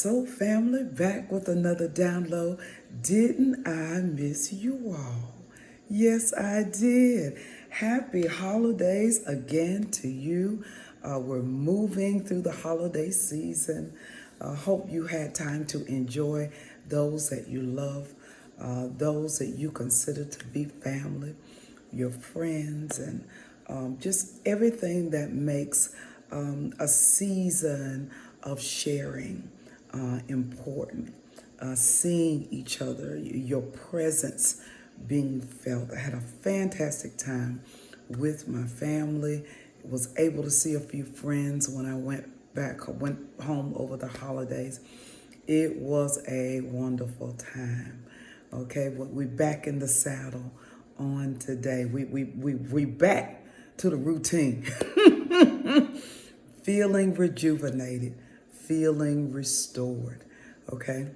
So, family, back with another download. Didn't I miss you all? Yes, I did. Happy holidays again to you. We're moving through the holiday season. Hope you had time to enjoy those that you love, those that you consider to be family, your friends, and just everything that makes a season of sharing important. Seeing each other, your presence being felt. I had a fantastic time with my family. Was able to see a few friends when I went home over the holidays. It was a wonderful time. Okay, we're back in the saddle on today. We back to the routine. Feeling rejuvenated, feeling restored. Okay,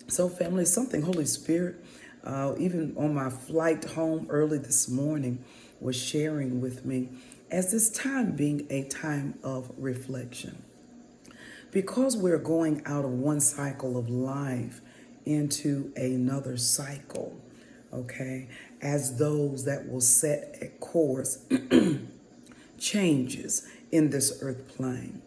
so family, something Holy Spirit, even on my flight home early this morning, was sharing with me as this time being a time of reflection. Because we're going out of one cycle of life into another cycle, okay, as those that will set a course changes in this earth plane,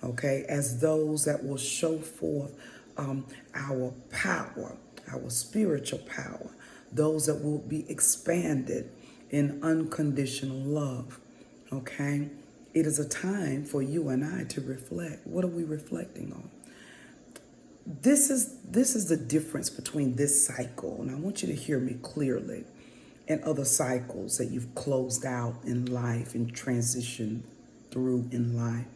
okay, as those that will show forth our power, our spiritual power, those that will be expanded in unconditional love, okay. It is a time for you and I to reflect. What are we reflecting on? This is the difference between this cycle, and I want you to hear me clearly, and other cycles that you've closed out in life and transitioned through in life.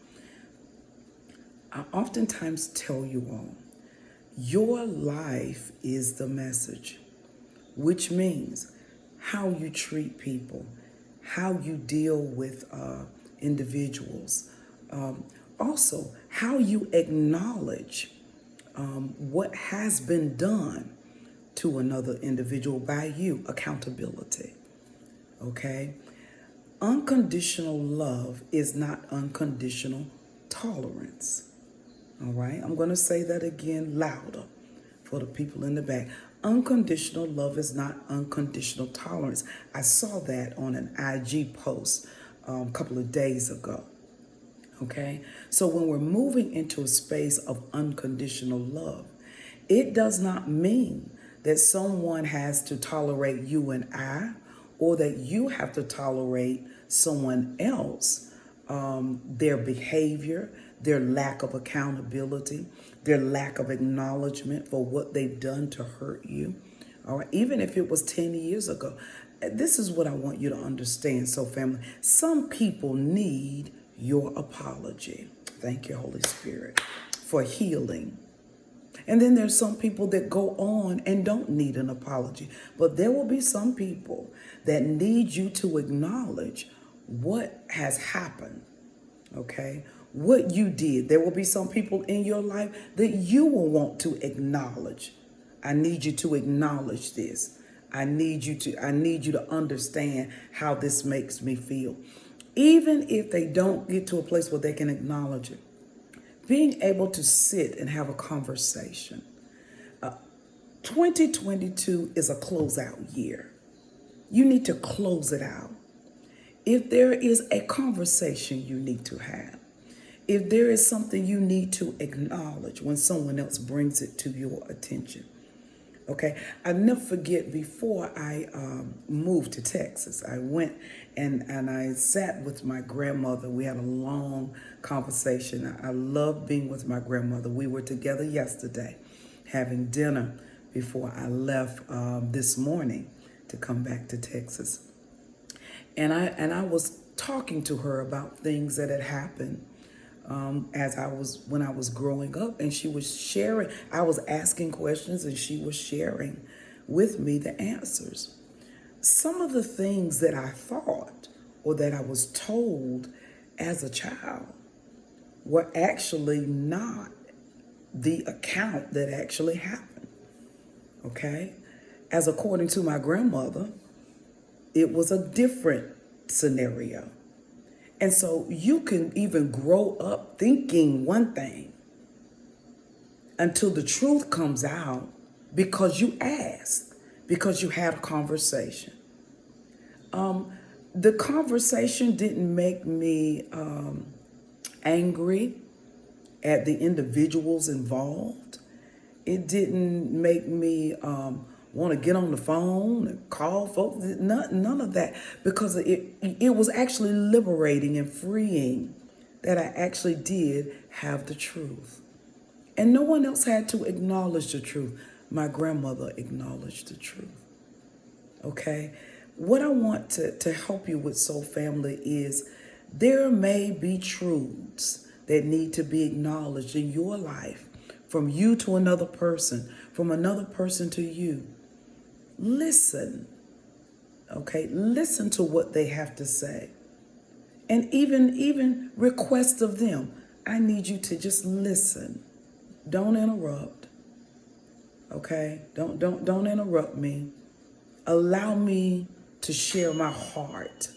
I oftentimes tell you all, your life is the message, which means how you treat people, how you deal with individuals, also how you acknowledge what has been done to another individual by you, accountability, okay? Unconditional love is not unconditional tolerance, all right? I'm going to say that again louder for the people in the back. Unconditional love is not unconditional tolerance. I saw that on an IG post a couple of days ago. Okay, so when we're moving into a space of unconditional love, it does not mean that someone has to tolerate you and I, or that you have to tolerate someone else, their behavior, their lack of accountability, their lack of acknowledgement for what they've done to hurt you. All right, even if it was 10 years ago. This is what I want you to understand. So, family, some people need your apology. Thank you, Holy Spirit, for healing. And then there's some people that go on and don't need an apology. But there will be some people that need you to acknowledge what has happened, okay? What you did. There will be some people in your life that you will want to acknowledge. I need you to acknowledge this. I need you to understand how this makes me feel. Even if they don't get to a place where they can acknowledge it, being able to sit and have a conversation. 2022 is a closeout year. You need to close it out. If there is a conversation you need to have, if there is something you need to acknowledge when someone else brings it to your attention. Okay, I never forget, before I moved to Texas, I went and I sat with my grandmother. We had a long conversation. I love being with my grandmother. We were together yesterday having dinner before I left this morning to come back to Texas. And I was talking to her about things that had happened when I was growing up, and she was sharing. I was asking questions and she was sharing with me the answers. Some of the things that I thought or that I was told as a child were actually not the account that actually happened. Okay? As according to my grandmother, it was a different scenario. And so you can even grow up thinking one thing until the truth comes out because you asked, because you had a conversation. The conversation didn't make me angry at the individuals involved. It didn't make me want to get on the phone and call folks. None of that, because it was actually liberating and freeing that I actually did have the truth. And no one else had to acknowledge the truth. My grandmother acknowledged the truth. Okay? What I want to help you with, Soul Family, is there may be truths that need to be acknowledged in your life, from you to another person, from another person to you. Listen, okay? Listen to what they have to say. And even request of them. I need you to just listen. Don't interrupt. Okay? Don't interrupt me. Allow me to share my heart.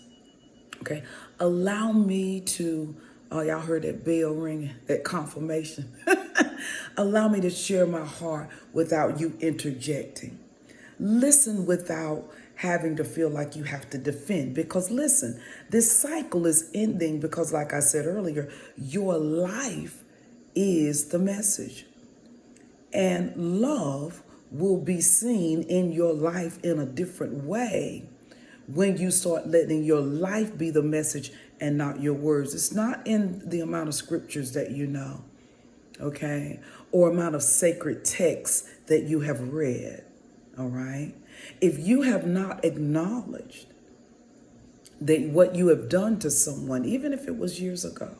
Okay? Allow me to, oh, y'all heard that bell ringing, that confirmation. Allow me to share my heart without you interjecting. Listen without having to feel like you have to defend. Because listen, this cycle is ending because, like I said earlier, your life is the message. And love will be seen in your life in a different way when you start letting your life be the message and not your words. It's not in the amount of scriptures that you know, okay, or amount of sacred texts that you have read, all right? If you have not acknowledged that what you have done to someone, even if it was years ago,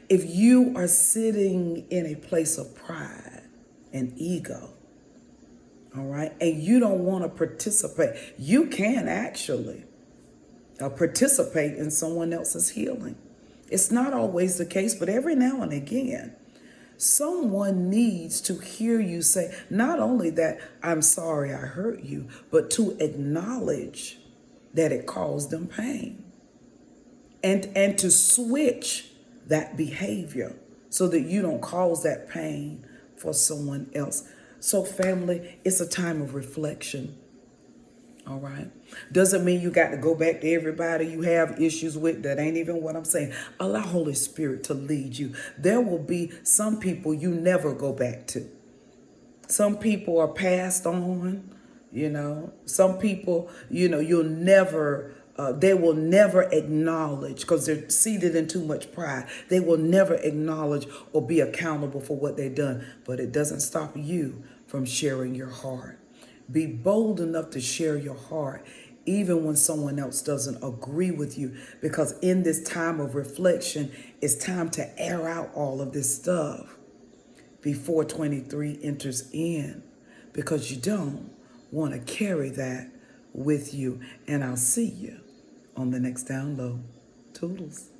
if you are sitting in a place of pride and ego, all right, and you don't want to participate, you can actually participate in someone else's healing. It's not always the case, but every now and again, someone needs to hear you say, not only that I'm sorry I hurt you, but to acknowledge that it caused them pain. And to switch that behavior so that you don't cause that pain for someone else. So family, it's a time of reflection. All right. Doesn't mean you got to go back to everybody you have issues with. That ain't even what I'm saying. Allow Holy Spirit to lead you. There will be some people you never go back to. Some people are passed on, you know. Some people, you know, you'll never, they will never acknowledge because they're seated in too much pride. They will never acknowledge or be accountable for what they've done. But it doesn't stop you from sharing your heart. Be bold enough to share your heart, even when someone else doesn't agree with you. Because in this time of reflection, it's time to air out all of this stuff before 23 enters in. Because you don't want to carry that with you. And I'll see you on the next download. Toodles.